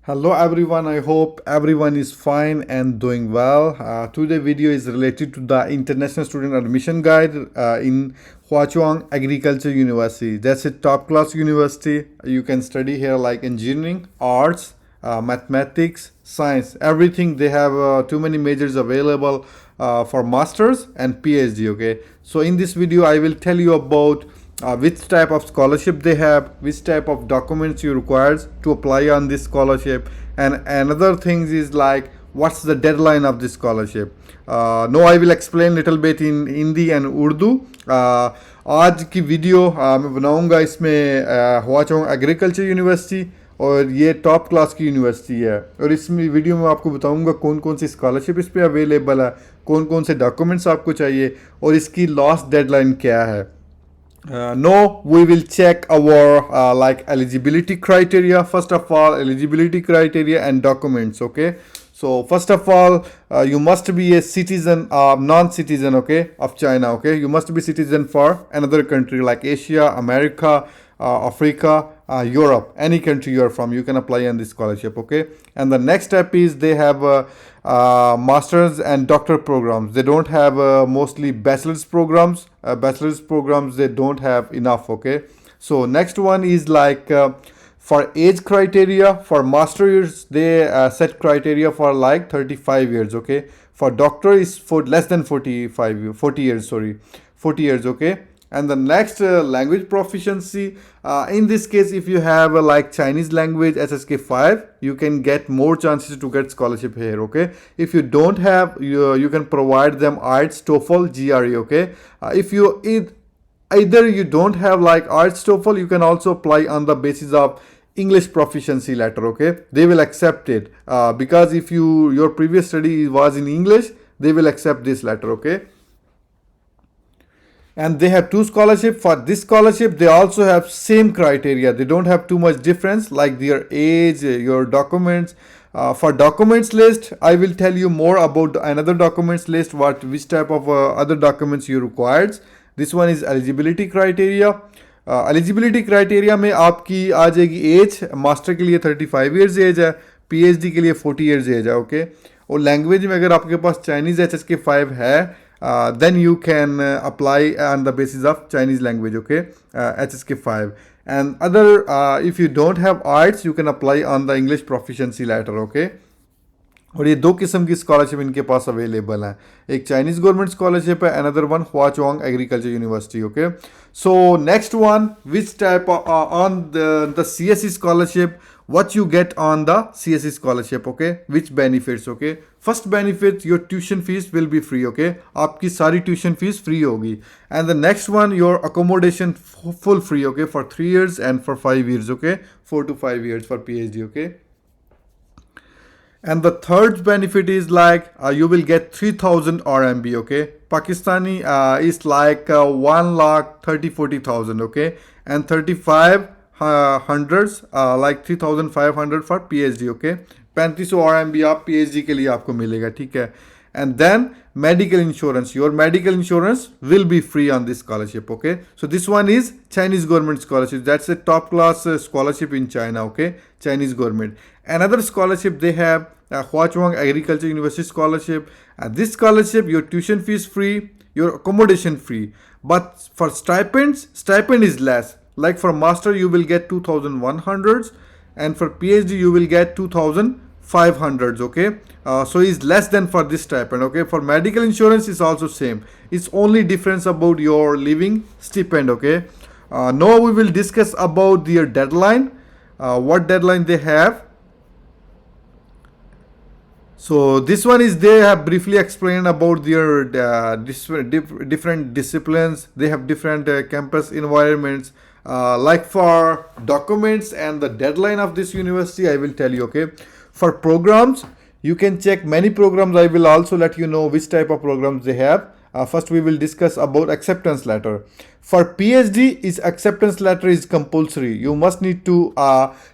Hello everyone, I hope everyone is fine and doing well. Today video is related to the International Student Admission Guide in Huazhong Agriculture University. That's a top class university. You can study here like engineering, arts, mathematics, science, everything. They have too many majors available for masters and PhD. Okay, so in this video I will tell you about which type of scholarship they have, which type of documents you require to apply on this scholarship, and another things is like what's the deadline of this scholarship. No, I will explain little bit in Hindi and Urdu. आज की video मैं बनाऊंगा इसमें हुआचोंग agriculture university और ये top class की university है, और इसमें वीडियो में आपको बताऊंगा कौन कौन सी स्कॉलरशिप इस पर अवेलेबल है, कौन कौन से डॉक्यूमेंट्स आपको चाहिए और इसकी लास्ट डेडलाइन क्या है. No, we will check our like eligibility criteria. First of all, eligibility criteria and documents. Okay, so first of all, you must be a citizen, non-citizen, okay, of China. Okay, you must be citizen for another country like Asia, America, Africa, Europe, any country you are from, you can apply on this scholarship. Okay, and the next step is they have masters and doctor programs. They don't have mostly bachelor's programs. Bachelor's programs they don't have enough. Okay, so next one is like for age criteria. For masters they set criteria for like 35 years. Okay, for doctor is for less than 40 years. 40 years. Okay. And the next language proficiency, in this case if you have like Chinese language SSK 5, you can get more chances to get scholarship here. Okay, if you don't have, you can provide them IELTS, TOEFL, GRE. Okay, if you either you don't have like IELTS, TOEFL, you can also apply on the basis of English proficiency letter. Okay, they will accept it because if your previous study was in English, they will accept this letter. Okay, and they have two scholarship. For this scholarship they also have same criteria, they don't have too much difference like their age, your documents. For documents list I will tell you more about another documents list, which type of other documents you required. This one is eligibility criteria. Eligibility criteria में आपकी आ जाएगी as, master के लिए 35 years as है, PhD के लिए 40 years as है. Okay, और लैंग्वेज में अगर आपके पास चाइनीज़ HSK 5 है, then you can apply on the basis of Chinese language. Okay, HSK 5. And other if you don't have IELTS, you can apply on the English proficiency letter. Okay, और ये दो किस्म की scholarship इनके पास available हैं, एक Chinese government scholarship है, another one Huazhong agriculture university. Okay, so next one, which type on the CSE scholarship, what you get on the CSE scholarship. Okay, which benefits. Okay, first benefit, your tuition fees will be free. Okay, आपकी सारी tuition fees free होगी. And the next one, your accommodation full free. Okay, for 3 years and for 5 years. Okay, 4 to 5 years for PhD. Okay, and the third benefit is like you will get 3000 RMB. Okay, Pakistani is like 1,30,40,000. Okay, and 35 hundreds like 3,500 for PhD. Okay, 3500 RMB आप PhD के लिए आपको मिलेगा. ठीक है, and then medical insurance, your medical insurance will be free on this scholarship. Okay, so this one is Chinese government scholarship, that's a top class scholarship in China. Okay, Chinese government. Another scholarship they have, Huazhong Agriculture University scholarship. This scholarship, your tuition fees free, your accommodation free, but for stipend is less. Like for master you will get 2,100, and for PhD you will get 2,500. Okay, so it's less than for this stipend. Okay, for medical insurance is also same, it's only difference about your living stipend. Okay, now we will discuss about their deadline, what deadline they have. So this one is, they have briefly explained about their different disciplines. They have different campus environments. Like for documents and the deadline of this university I will tell you. Okay, for programs you can check many programs. I will also let you know which type of programs they have. First we will discuss about acceptance letter. For PhD, is acceptance letter is compulsory. You must need to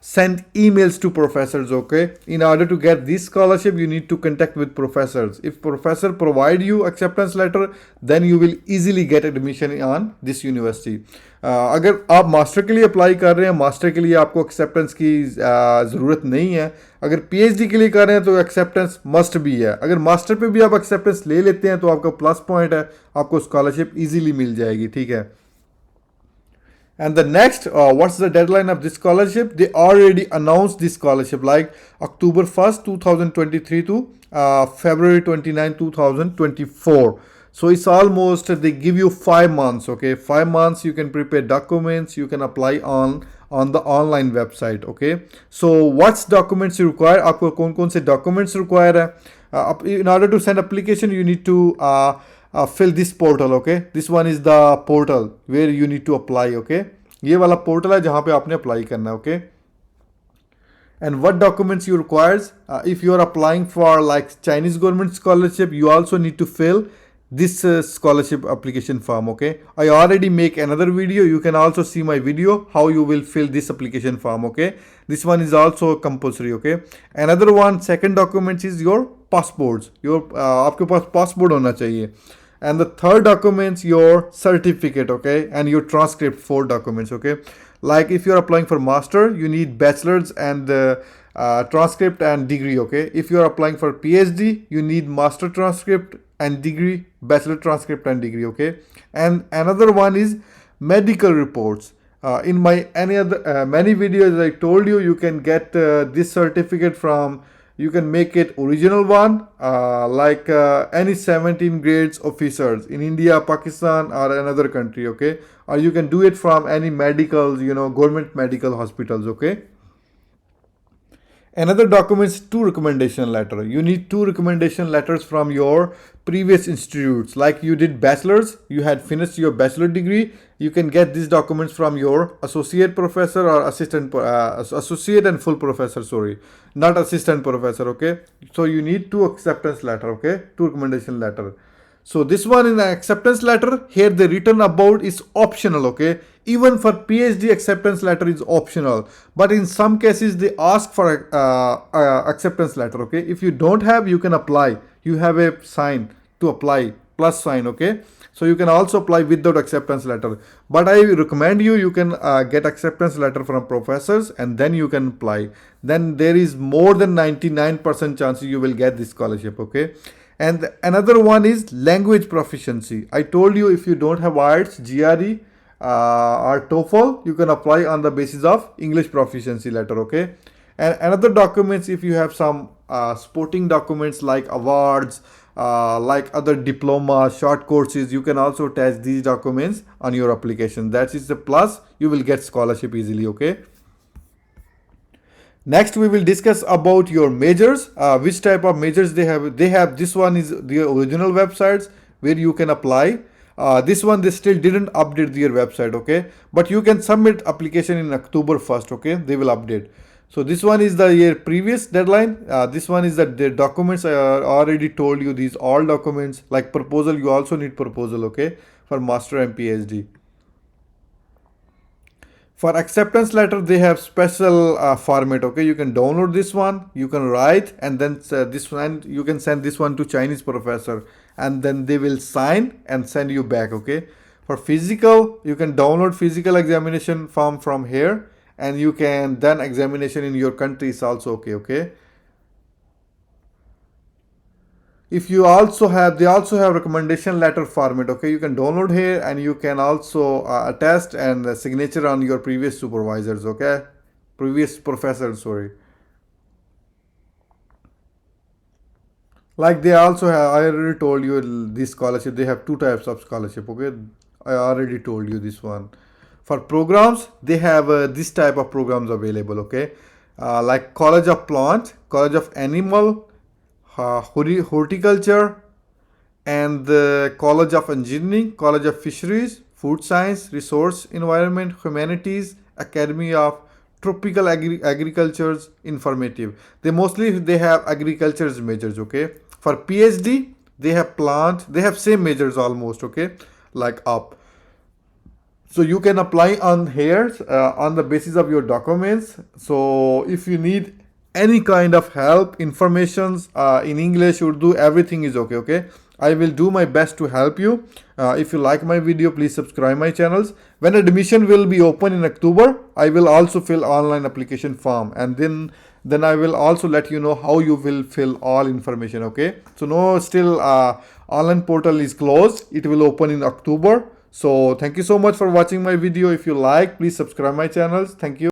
send emails to professors, okay? In order to get this scholarship, you need to contact with professors. If professor provide you acceptance letter, then you will easily get admission on this university. اگر آپ master کے لیے apply کر رہے ہیں, master کے لیے آپ کو ایکسیپٹنس کی ضرورت نہیں ہے. اگر پی ایچ ڈی کے لیے کر رہے ہیں تو ایکسیپٹنس مسٹ بھی ہے. اگر ماسٹر پہ بھی آپ ایکسیپٹنس لے لیتے ہیں تو آپ کا پلس پوائنٹ ہے, آپ کو اسکالرشپ ایزیلی مل جائے گی, ٹھیک ہے. And the next, what's the deadline of this scholarship? They already announced this scholarship like October 1st, 2023 to February 29, 2024. So it's almost, they give you 5 months, okay? 5 months you can prepare documents, you can apply on the online website, okay? So what's documents you require? Aapko kaun se documents require hai? In order to send application, you need to fill this portal, okay? This one is the portal where you need to apply, okay? ये वाला portal है जहाँ पे आपने apply करना है, okay? And what documents you requires? If you are applying for like Chinese government scholarship, you also need to fill this scholarship application form, okay? I already make another video. You can also see my video how you will fill this application form, okay? This one is also compulsory, okay? Another one, second document is your passports. Your आपके पास passport होना चाहिए. And the third documents, your certificate, okay? And your transcript, 4 documents, okay? Like if you're applying for master, you need bachelor's and transcript and degree, okay? If you're applying for PhD, you need master transcript and degree, bachelor transcript and degree, okay? And another one is medical reports. In my many videos I told you, you can get this certificate from, you can make it original one, like any 17 grades officers in India, Pakistan or another country, okay? Or you can do it from any medicals, government medical hospitals, okay? Another document is 2 recommendation letter. You need 2 recommendation letters from your previous institutes. Like you did bachelor's, you had finished your bachelor degree, you can get these documents from your associate professor or associate and full professor, sorry, not assistant professor, okay? So you need 2 acceptance letter, okay? 2 recommendation letter. So this one in the acceptance letter, here the written about is optional, okay? Even for PhD, acceptance letter is optional, but in some cases they ask for acceptance letter, okay? If you don't have, you can apply. You have a sign to apply, plus sign, okay? So you can also apply without acceptance letter. But I recommend you can get acceptance letter from professors and then you can apply. Then there is more than 99% chances you will get this scholarship, okay? And another one is language proficiency. I told you if you don't have IELTS, GRE or TOEFL, you can apply on the basis of English proficiency letter, okay? And another documents, if you have some sporting documents like awards, like other diplomas, short courses, you can also attach these documents on your application. That is the plus, you will get scholarship easily, okay? Next we will discuss about your majors, which type of majors they have. This one is the original websites where you can apply. This one they still didn't update their website, okay? But you can submit application in October 1st, okay? They will update. So this one is the year previous deadline. This one is the documents. I already told you these all documents. Like proposal, you also need proposal, okay? For master and PhD. For acceptance letter, they have special format, okay? You can download this one, you can write, and then this one, you can send this one to Chinese professor, and then they will sign and send you back, okay? For physical, you can download physical examination form from here, and you can then examination in your country is also okay? If you also have, they also have recommendation letter format, okay? You can download here and you can also attest and signature on your previous supervisors, okay? Previous professors, sorry. Like they also have, I already told you this scholarship, they have 2 types of scholarship, okay? I already told you this one. For programs, they have this type of programs available, okay? Like College of Plant, College of Animal, Horticulture, and the College of Engineering, College of Fisheries, Food Science, Resource Environment, Humanities, Academy of Tropical Agriculture's Informative. They have agriculture's majors, okay? For PhD, they have plant, they have same majors almost, okay? Like up. So you can apply on here on the basis of your documents. So if you need any kind of help, informations in English, Urdu, everything is okay. Okay, I will do my best to help you. If you like my video, please subscribe my channels. When admission will be open in October, I will also fill online application form, and then I will also let you know how you will fill all information. Okay, so no, still online portal is closed. It will open in October. So thank you so much for watching my video. If you like, please subscribe my channels. Thank you.